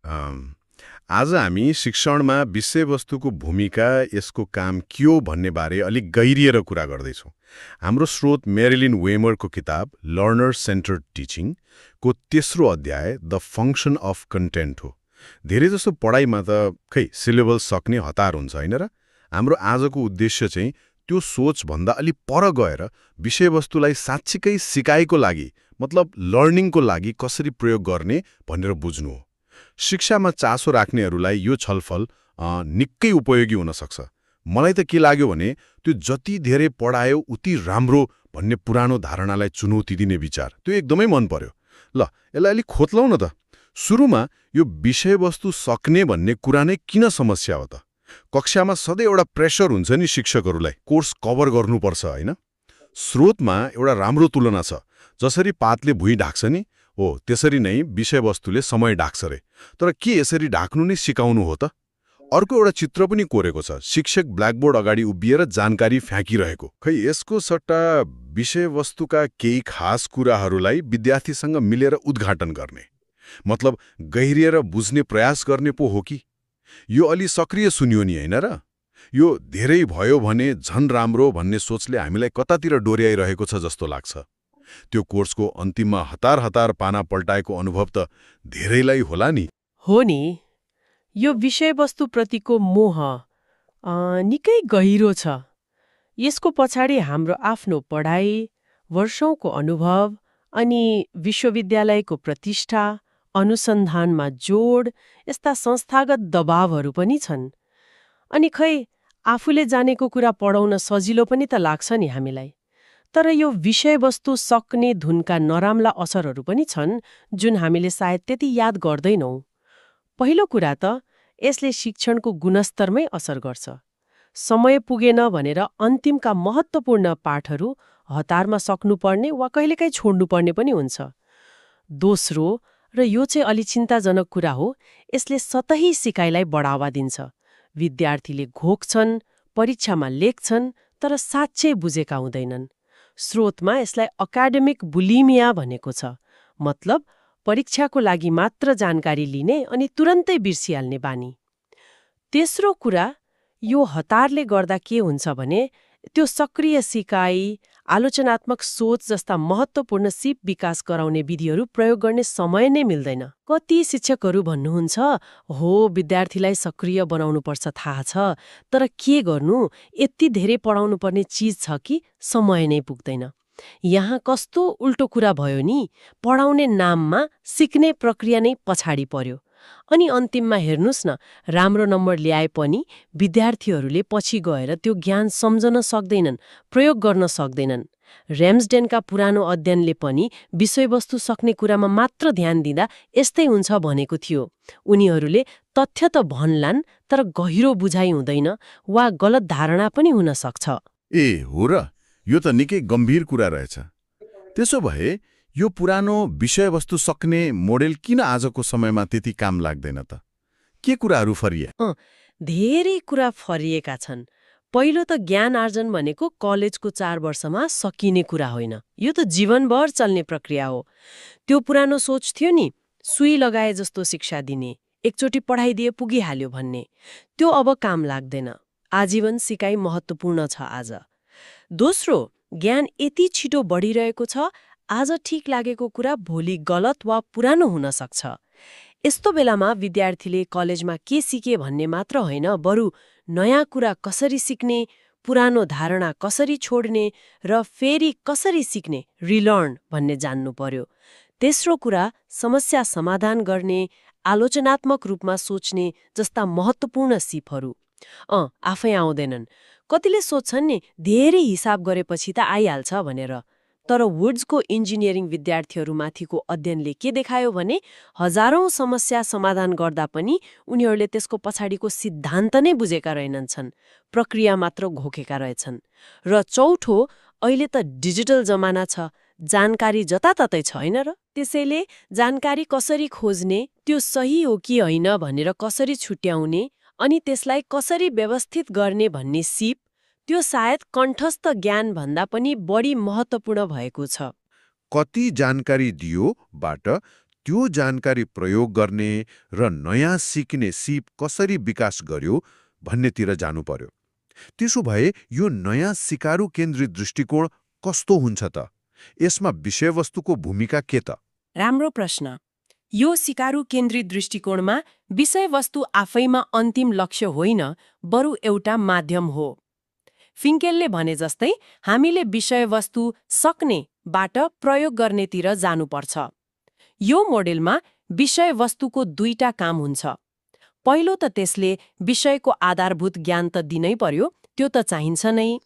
अम, आज हामी शिक्षणमा विषयवस्तुको भूमिका, यसको काम के हो भन्ने बारे अलिक गहिरिएर कुरा गर्दैछौँ। हाम्रो स्रोत मेरिलिन वेमरको किताब लर्नर सेन्टर्ड टिचिङको तेस्रो अध्याय द फङ्सन अफ कन्टेन्ट हो। धेरैजसो पढाइमा त खै सिलेबस सक्ने हतार हुन्छ होइन र? हाम्रो आजको उद्देश्य चाहिँ त्यो सोचभन्दा अलि पर गएर विषयवस्तुलाई साँच्चीकै सिकाइको लागि मतलब लर्निङको लागि कसरी प्रयोग गर्ने भनेर बुझ्नु हो। शिक्षामा चासो राख्नेहरूलाई यो छलफल निकै उपयोगी हुन सक्छ। मलाई त के लाग्यो भने त्यो जति धेरै पढायो उति राम्रो भन्ने पुरानो धारणालाई चुनौती दिने विचार त्यो एकदमै मन पर्यो। ल यसलाई अलिक खोतलौँ न त। सुरुमा यो विषयवस्तु सक्ने भन्ने कुरा नै किन समस्या हो त? कक्षामा सधैँ एउटा प्रेसर हुन्छ नि शिक्षकहरूलाई, कोर्स कभर गर्नुपर्छ होइन? स्रोतमा एउटा राम्रो तुलना छ। जसरी पातले भुइँ ढाक्छ नि, हो त्यसरी नै विषयवस्तुले समय ढाक्छ रे। तर के यसरी ढाक्नु नै सिकाउनु हो त? अर्को एउटा चित्र पनि कोरेको छ, शिक्षक ब्ल्याकबोर्ड अगाडि उभिएर जानकारी फ्याँकिरहेको। खै यसको सट्टा विषयवस्तुका केही खास कुराहरूलाई विद्यार्थीसँग मिलेर उद्घाटन गर्ने, मतलब गहिरिएर बुझ्ने प्रयास गर्ने पो हो कि? यो अलि सक्रिय सुनियो नि होइन र? यो धेरै भयो भने झन राम्रो भन्ने सोचले हामीलाई कतातिर डोर्याइरहेको छ जस्तो लाग्छ। त्यो कोर्सको अन्तिममा हतार हतार पाना पल्टाएको अनुभव त धेरैलाई होला नि। हो नि, यो विषयवस्तुप्रतिको मोह निकै गहिरो छ। यसको पछाडि हाम्रो आफ्नो पढाइ, वर्षौंको अनुभव अनि विश्वविद्यालयको प्रतिष्ठा, अनुसन्धानमा जोड, यस्ता संस्थागत दबावहरू पनि छन्। अनि खै आफूले जानेको कुरा पढाउन सजिलो पनि त लाग्छ नि हामीलाई। तर यो विषयवस्तु सक्ने धुनका नराम्रा असरहरू पनि छन् जुन हामीले सायद त्यति याद गर्दैनौँ। पहिलो कुरा त यसले शिक्षणको गुणस्तरमै असर गर्छ। समय पुगेन भनेर अन्तिमका महत्त्वपूर्ण पाठहरू हतारमा सक्नुपर्ने वा कहिलेकाहीँ छोड्नुपर्ने पनि हुन्छ। दोस्रो, र यो चाहिँ अलि चिन्ताजनक कुरा हो, यसले सतही सिकाइलाई बढावा दिन्छ। विद्यार्थीले घोक्छन्, परीक्षामा लेख्छन्, तर साँच्चै बुझेका हुँदैनन्। स्रोतमा यसलाई अकाडेमिक बुलिमिया भनेको छ। मतलब परीक्षाको लागि मात्र जानकारी लिने अनि तुरन्तै बिर्सिहाल्ने बानी। तेस्रो कुरा, यो हतारले गर्दा के हुन्छ भने त्यो सक्रिय सिकाइ, आलोचनात्मक सोच जस्ता महत्त्वपूर्ण सिप विकास गराउने विधिहरू प्रयोग गर्ने समय नै मिल्दैन। कति शिक्षकहरू भन्नुहुन्छ, हो विद्यार्थीलाई सक्रिय बनाउनुपर्छ थाहा छ, तर के गर्नु, यति धेरै पढाउनु पर्ने चिज छ कि समय नै पुग्दैन। यहाँ कस्तो उल्टो कुरा भयो नि, पढाउने नाममा सिक्ने प्रक्रिया नै पछाडि पर्यो। अनि अन्तिममा हेर्नुस् न, राम्रो नम्बर ल्याए पनि विद्यार्थीहरूले पछि गएर त्यो ज्ञान सम्झन सक्दैनन्, प्रयोग गर्न सक्दैनन्। र्याम्सडेनका पुरानो अध्ययनले पनि विषयवस्तु सक्ने कुरामा मात्र ध्यान दिँदा यस्तै हुन्छ भनेको थियो। उनीहरूले तथ्य त भन्लान्, तर गहिरो बुझाइ हुँदैन वा गलत धारणा पनि हुन सक्छ। ए हो र, यो त निकै गम्भीर कुरा रहेछ। त्यसो भए यो पुरानो विषयवस्तु सक्ने मोडेल किन आजको समयमा त्यति काम लाग्दैन त? के कुराहरू फरिए? धेरै कुरा फरिएका छन्। पहिलो त ज्ञान आर्जन भनेको कलेजको 4 वर्षमा सकिने कुरा होइन। यो त जीवनभर चल्ने प्रक्रिया हो। त्यो पुरानो सोच थियो नि, सुई लगाए जस्तो शिक्षा दिने, एकचोटि पढाइदिए पुगिहाल्यो भन्ने। त्यो अब काम लाग्दैन। आजीवन सिकाइ महत्त्वपूर्ण छ आज। दोस्रो, ज्ञान यति छिटो बढिरहेको छ, आज ठिक लागेको कुरा भोलि गलत वा पुरानो हुन सक्छ। यस्तो बेलामा विद्यार्थीले कलेजमा के सिके भन्ने मात्र होइन, बरु नयाँ कुरा कसरी सिक्ने, पुरानो धारणा कसरी छोड्ने र फेरि कसरी सिक्ने, रिलर्न भन्ने जान्नु पर्यो। तेस्रो कुरा, समस्या समाधान गर्ने, आलोचनात्मक रूपमा सोच्ने जस्ता महत्त्वपूर्ण सिपहरू आफै आउँदैनन्। कतिले सोच्छन् नि, धेरै हिसाब गरेपछि त आइहाल्छ भनेर। तर वुड्सको इन्जिनियरिङ विद्यार्थीहरूमाथिको अध्ययनले के देखायो भने हजारौं समस्या समाधान गर्दा पनि उनीहरूले त्यसको पछाडिको सिद्धान्त नै बुझेका रहेनन्छन्, प्रक्रिया मात्र घोकेका रहेछन्। र चौथो, अहिले त डिजिटल जमाना छ, जानकारी जताततै छ होइन र? त्यसैले जानकारी कसरी खोज्ने, त्यो सही हो कि होइन भनेर कसरी छुट्याउने अनि त्यसलाई कसरी व्यवस्थित गर्ने भन्ने सिप, त्यो सायद कण्ठस्थ ज्ञान भन्दा पनि बढी महत्त्वपूर्ण भएको छ। कति जानकारी दियो बाट त्यो जानकारी प्रयोग गर्ने र नयाँ सिक्ने सिप कसरी विकास गर्यो भन्नेतिर जानु पर्यो। त्यसो भए यो नयाँ सिकारु केन्द्रित दृष्टिकोण कस्तो हुन्छ त? यसमा विषयवस्तुको भूमिका के त? राम्रो प्रश्न। यो सिकारु केन्द्रित दृष्टिकोणमा विषयवस्तु आफैमा अन्तिम लक्ष्य होइन, बरु एउटा माध्यम हो। फिङ्केलले भने जस्तै हामीले विषयवस्तु सक्नेबाट प्रयोग गर्नेतिर जानुपर्छ। यो मोडेलमा विषयवस्तुको दुईटा काम हुन्छ। पहिलो त त्यसले विषयको आधारभूत ज्ञान त दिनै पर्यो, त्यो त चाहिन्छ नै।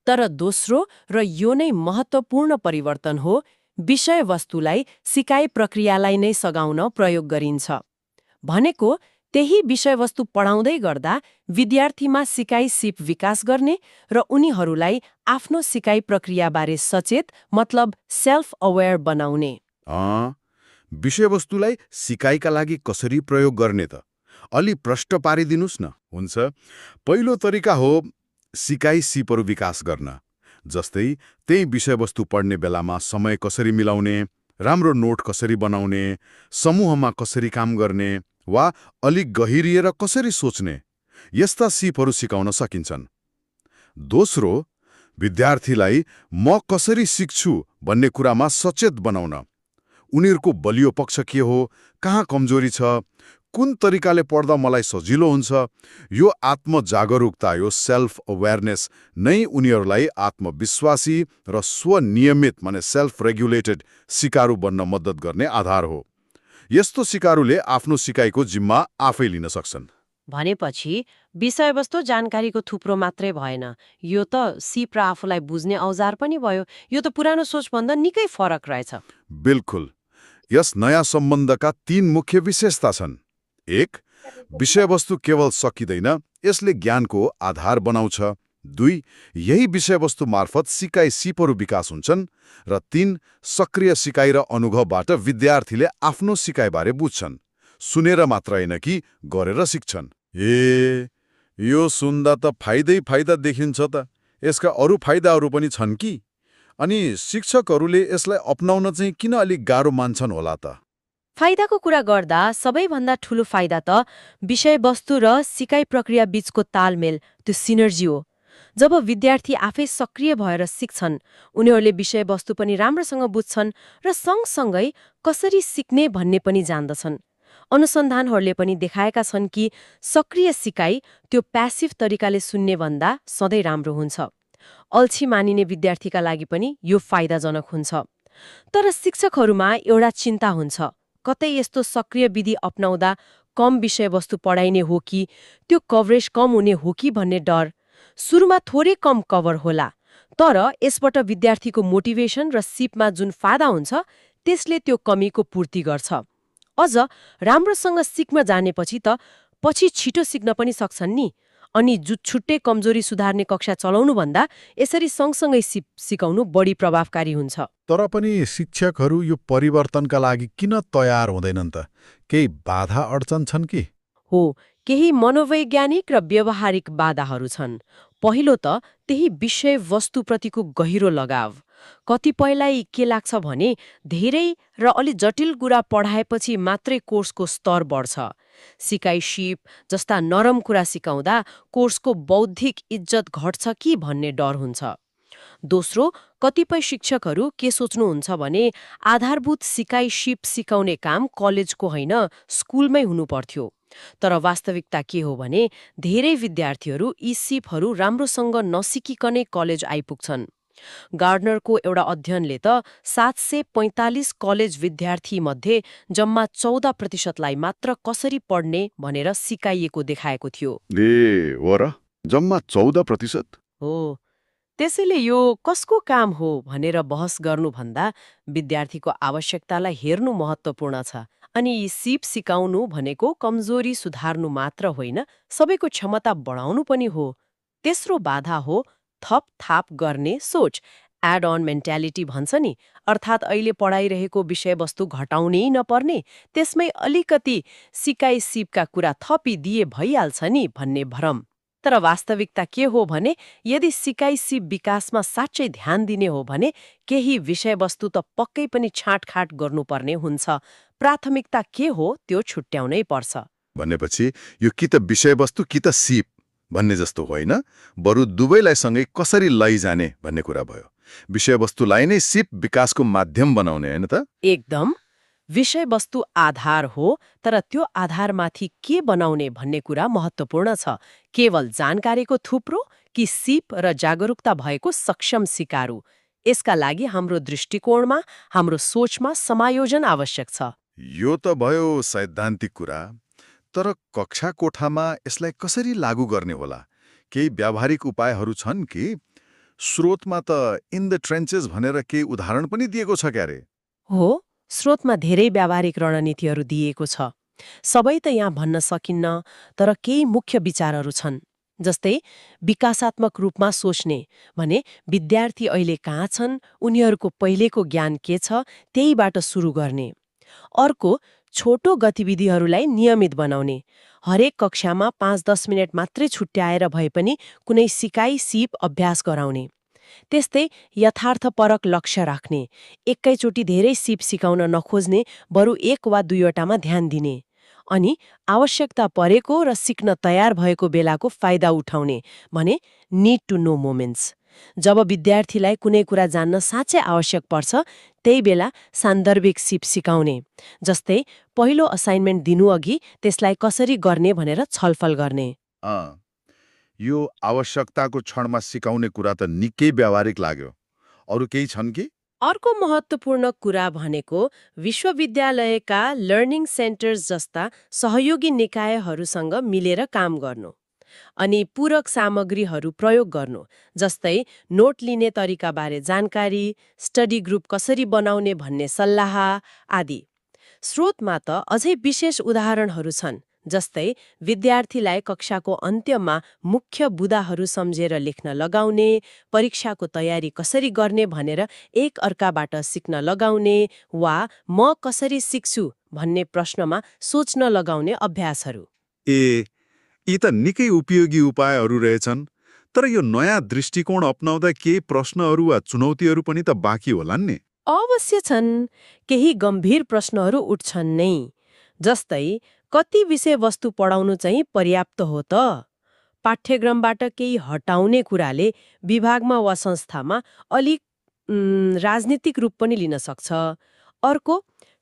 तर दोस्रो र यो नै महत्त्वपूर्ण परिवर्तन हो, विषयवस्तुलाई सिकाइ प्रक्रियालाई नै सघाउन प्रयोग गरिन्छ। भनेको त्यही विषयवस्तु पढाउँदै गर्दा विद्यार्थीमा सिकाइ सिप विकास गर्ने र उनीहरूलाई आफ्नो सिकाइ प्रक्रियाबारे सचेत मतलब सेल्फ अवेयर बनाउने। विषयवस्तुलाई सिकाइका लागि कसरी प्रयोग गर्ने त? अलि प्रष्ट पारिदिनुस् न। हुन्छ। पहिलो तरिका हो सिकाइ सिपहरू विकास गर्न। जस्तै त्यही विषयवस्तु पढ्ने बेलामा समय कसरी मिलाउने, राम्रो नोट कसरी बनाउने, समूहमा कसरी काम गर्ने वा अलिक गहिरिएर कसरी सोच्ने, यस्ता सिपहरू सिकाउन सकिन्छन्। दोस्रो, विद्यार्थीलाई म कसरी सिक्छु भन्ने कुरामा सचेत बनाउन। उनीहरूको बलियो पक्ष के हो, कहाँ कमजोरी छ, कुन तरिकाले पढ्दा मलाई सजिलो हुन्छ, यो आत्मजागरुकता, यो सेल्फ अवेयरनेस नै उनीहरूलाई आत्मविश्वासी र स्वनियमित माने सेल्फ रेगुलेटेड सिकारु बन्न मद्दत गर्ने आधार हो। यस्तो सिकारुले आफ्नो सिकाइको जिम्मा आफै लिन सक्छन्। भनेपछि विषयवस्तु जानकारीको थुप्रो मात्रै भएन, यो त सिप र आफूलाई बुझ्ने औजार पनि भयो। यो त पुरानो सोचभन्दा निकै फरक रहेछ। बिल्कुल। यस नयाँ सम्बन्धका 3 मुख्य विशेषता छन्। 1. विषयवस्तु केवल सकिँदैन, यसले ज्ञानको आधार बनाउँछ। 2. यही विषयवस्तु मार्फत सिकाइ सिपहरू विकास हुन्छन्। र 3. सक्रिय सिकाइ र अनुभवबाट विद्यार्थीले आफ्नो सिकाइबारे बुझ्छन्। सुनेर मात्र होइन कि गरेर सिक्छन्। यो सुन्दा त फाइदै फाइदा देखिन्छ त। यसका अरू फाइदाहरू पनि छन् कि? अनि शिक्षकहरूले यसलाई अपनाउन चाहिँ किन अलिक गाह्रो मान्छन् होला त? फाइदाको कुरा गर्दा सबैभन्दा ठूलो फाइदा त विषयवस्तु र सिकाइ प्रक्रिया बीचको तालमेल, त्यो सिनर्जी हो। जब विद्यार्थी आफै सक्रिय भएर सिक्छन्, उनीहरूले विषयवस्तु पनि राम्रोसँग बुझ्छन् र सँगसँगै कसरी सिक्ने भन्ने पनि जान्दछन्। अनुसन्धानहरूले पनि देखाएका छन् कि सक्रिय सिकाइ त्यो प्यासिभ तरिकाले सुन्ने भन्दा सधैँ राम्रो हुन्छ। अल्छी मानिने विद्यार्थीका लागि पनि यो फाइदाजनक हुन्छ। तर शिक्षकहरूमा एउटा चिन्ता हुन्छ, कतै यस्तो सक्रिय विधि अपनाउँदा कम विषयवस्तु पढाइने हो कि त्यो कभरेज कम हुने हो कि भन्ने डर। सुरुमा थोरै कम कभर होला, तर यसबाट विद्यार्थीको मोटिभेसन र सिपमा जुन फाइदा हुन्छ त्यसले त्यो कमीको पूर्ति गर्छ। अझ राम्रोसँग सिक्न जानेपछि त पछि छिटो सिक्न पनि सक्छन् नि। अनि छुट्टै कमजोरी सुधार्ने कक्षा चलाउनु भन्दा यसरी सँगसँगै सिकाउनु बढी प्रभावकारी हुन्छ। तर पनि शिक्षकहरू यो परिवर्तनका लागि किन तयार हुँदैनन् त? केही बाधा अड्चन छन् कि? हो, केही मनोवैज्ञानिक र व्यवहारिक बाधाहरू छन्। पहिलो त त्यही विषयवस्तुप्रतिको गहिरो लगाव। कतिपयलाई के लाग्छ भने धेरै र अलि जटिल कुरा पढाएपछि मात्रै कोर्सको स्तर बढ्छ। सिकाइ सिप जस्ता नरम कुरा सिकाउँदा कोर्सको बौद्धिक इज्जत घट्छ कि भन्ने डर हुन्छ। दोस्रो, कतिपय शिक्षकहरू के सोच्नुहुन्छ भने आधारभूत सिकाइ सिप सिकाउने काम कलेजको होइन स्कुलमै हुनुपर्थ्यो। तर वास्तविकता के हो भने धेरै विद्यार्थीहरू यी सिपहरू राम्रोसँग नसिकिकनै कलेज आइपुग्छन्। गार्डनरको एउटा अध्ययनले त 745 कलेज विद्यार्थी मध्ये जम्मा 14% मात्र कसरी पढ्ने भनेर सिकाइएको देखाएको थियो। हो र? जम्मा 14%? हो। त्यसैले यो कसको काम हो भनेर बहस गर्नुभन्दा विद्यार्थीको आवश्यकतालाई हेर्नु महत्त्वपूर्ण छ। अनि सिप सिकाउनु भनेको कमजोरी सुधार्नु मात्र होइन, सबैको क्षमता बढाउनु पनि हो। तेस्रो बाधा हो थप गर्ने सोच, एड अन मेन्टालिटी भन्छ नि, अर्थात् अहिले पढाइरहेको विषयवस्तु घटाउनै नपर्ने, त्यसमै अलिकति सिकाइ सिपका कुरा थपिदिए भइहाल्छ नि भन्ने भ्रम। तर वास्तविकता के हो भने यदि सिकाइ सिप विकासमा साँच्चै ध्यान दिने हो भने केही विषयवस्तु त पक्कै पनि छाँटखाट गर्नुपर्ने हुन्छ। प्राथमिकता के हो त्यो छुट्याउनै पर्छ। भनेपछि यो कि त विषयवस्तु कि त सिप भन्ने जस्तो होइन, बरु दुवैलाई सँगै कसरी लैजाने भन्ने कुरा भयो। विषयवस्तुलाई नै सिप विकासको माध्यम बनाउने होइन त? एकदम। विषयवस्तु आधार हो, तर त्यो आधारमाथि के बनाउने भन्ने कुरा महत्त्वपूर्ण छ। केवल जानकारीको थुप्रो कि सिप र जागरुकता भएको सक्षम सिकारु? यसका लागि हाम्रो दृष्टिकोणमा, हाम्रो सोचमा समायोजन आवश्यक छ। यो त भयो सैद्धान्तिक कुरा, तर कक्षा कोठामा यसलाई कसरी लागू गर्ने होला? केही व्यावहारिक उपायहरू छन् कि? स्रोतमा त इन द ट्रेन्चेस भनेर केही उदाहरण पनि दिएको छ क्यारे? हो, स्रोतमा धेरै व्यावहारिक रणनीतिहरू दिएको छ। सबै त यहाँ भन्न सकिन्न, तर केही मुख्य विचारहरू छन्। जस्तै विकासात्मक रूपमा सोच्ने भने विद्यार्थी अहिले कहाँ छन्, उनीहरूको पहिलेको ज्ञान के छ, त्यहीबाट सुरु गर्ने। अर्को, छोटो गतिविधिहरूलाई नियमित बनाउने। हरेक कक्षामा 5-10 मिनट मात्रै छुट्याएर भए पनि कुनै सिकाइ सिप अभ्यास गराउने। त्यस्तै यथार्थपरक लक्ष्य राख्ने, एकैचोटि धेरै सिप सिकाउन नखोज्ने, बरु 1 वा 2वटामा ध्यान दिने। अनि आवश्यकता परेको र सिक्न तयार भएको बेलाको फाइदा उठाउने भने निड टु नो मोमेन्ट्स। जब विद्यार्थीलाई कुनै कुरा जान्न साँच्चै आवश्यक पर्छ, त्यही बेला सान्दर्भिक सिप सिकाउने। जस्तै पहिलो असाइनमेन्ट दिनुअघि त्यसलाई कसरी गर्ने भनेर छलफल गर्ने। यो आवश्यकताको क्षणमा सिकाउने कुरा त निकै व्यावहारिक लाग्यो। अरू केही छन् कि? अर्को महत्त्वपूर्ण कुरा भनेको विश्वविद्यालयका लर्निङ सेन्टर्स जस्ता सहयोगी निकायहरूसँग मिलेर काम गर्नु अनि पूरक सामग्रीहरू प्रयोग गर्नु। जस्तै नोट लिने तरिकाबारे जानकारी, स्टडी ग्रुप कसरी बनाउने भन्ने सल्लाह आदि। स्रोतमा त अझै विशेष उदाहरणहरू छन्। जस्तै विद्यार्थीलाई कक्षाको अन्त्यमा मुख्य बुदाहरू सम्झेर लेख्न लगाउने, परीक्षाको तयारी कसरी गर्ने भनेर एक अर्काबाट सिक्न लगाउने, वा म कसरी सिक्छु भन्ने प्रश्नमा सोच्न लगाउने अभ्यासहरू। यी त निकै उपयोगी उपायहरू रहेछन्। तर यो नयाँ दृष्टिकोण अपनाउँदा केही प्रश्नहरू वा चुनौतीहरू पनि त बाँकी होलान् नि? अवश्य छन्। केही गम्भीर प्रश्नहरू उठ्छन् नै। जस्तै कति विषयवस्तु पढाउनु चाहिँ पर्याप्त हो त? पाठ्यक्रमबाट केही हटाउने कुराले विभागमा वा संस्थामा अलिक राजनीतिक रूप पनि लिन सक्छ। अर्को,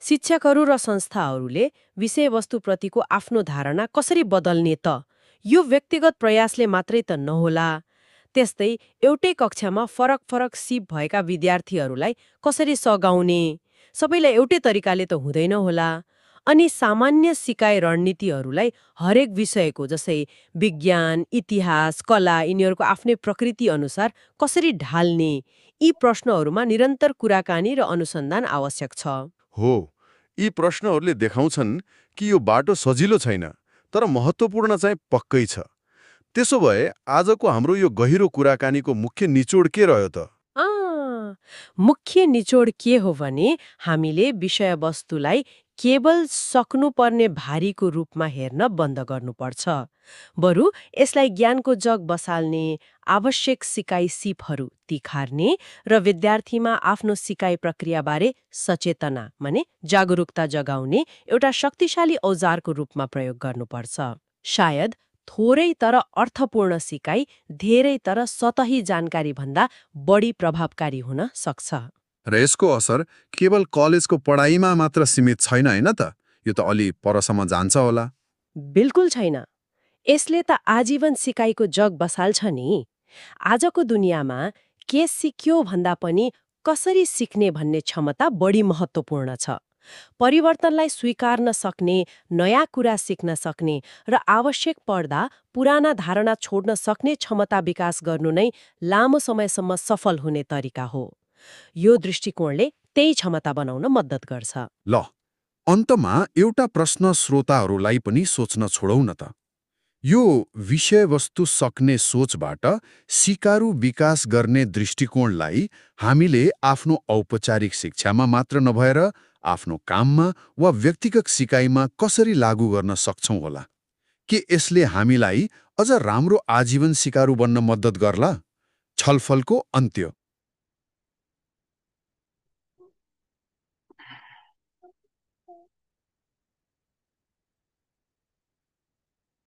शिक्षकहरू र संस्थाहरूले विषयवस्तुप्रतिको आफ्नो धारणा कसरी बदल्ने त? यो व्यक्तिगत प्रयासले मात्रै त नहोला। त्यस्तै एउटै कक्षामा फरक फरक सिप भएका विद्यार्थीहरूलाई कसरी सघाउने? सबैलाई एउटै तरिकाले त हुँदैन होला। अनि सामान्य सिकाइ रणनीतिहरूलाई हरेक विषयको, जस्तै विज्ञान, इतिहास, कला, यिनीहरूको आफ्नै प्रकृति अनुसार कसरी ढाल्ने? यी प्रश्नहरूमा निरन्तर कुराकानी र अनुसन्धान आवश्यक छ। हो, यी प्रश्नहरूले देखाउँछन् कि यो बाटो सजिलो छैन, तर महत्त्वपूर्ण चाहिँ पक्कै छ। त्यसो भए आजको हाम्रो यो गहिरो कुराकानीको मुख्य निचोड के रह्यो त? मुख्य निचोड के हो भने हामीले विषयवस्तुलाई केवल सक्नुपर्ने भारीको रूपमा हेर्न बन्द गर्नुपर्छ। बरु यसलाई ज्ञानको जग बसाल्ने, आवश्यक सिकाइ सिपहरू तिखार्ने र विद्यार्थीमा आफ्नो सिकाइ प्रक्रियाबारे सचेतना माने जागरुकता जगाउने एउटा शक्तिशाली औजारको रूपमा प्रयोग गर्नुपर्छ। सायद थोरै तर अर्थपूर्ण सिकाइ धेरै तर सतही जानकारी भन्दा बढी प्रभावकारी हुन सक्छ। र यसको असर केवल कलेजको पढाइमा मात्र सीमित छैन हैन त? यो त अलि परसम्म जान्छ होला। बिल्कुल छैन। यसले त आजीवन सिकाइको जग बसाल्छ नि। आजको दुनियाँमा के सिक्यो भन्दा पनि कसरी सिक्ने भन्ने क्षमता बढी महत्त्वपूर्ण छ। परिवर्तनलाई स्वीकार्न सक्ने, नयाँ कुरा सिक्न सक्ने र आवश्यक पर्दा पुराना धारणा छोड्न सक्ने क्षमता विकास गर्नु नै लामो समयसम्म सफल हुने तरिका हो। यो दृष्टिकोणले त्यही क्षमता बनाउन मद्दत गर्छ। ल, अन्तमा एउटा प्रश्न श्रोताहरूलाई पनि सोच्न छोडौँ न त। यो विषयवस्तु सक्ने सोचबाट सिकारु विकास गर्ने दृष्टिकोणलाई हामीले आफ्नो औपचारिक शिक्षामा मात्र नभएर आफ्नो काममा वा व्यक्तिगत सिकाइमा कसरी लागू गर्न सक्छौं होला? के यसले हामीलाई अझ राम्रो आजीवन सिकारु बन्न मद्दत गर्ला? छलफलको अन्त्य।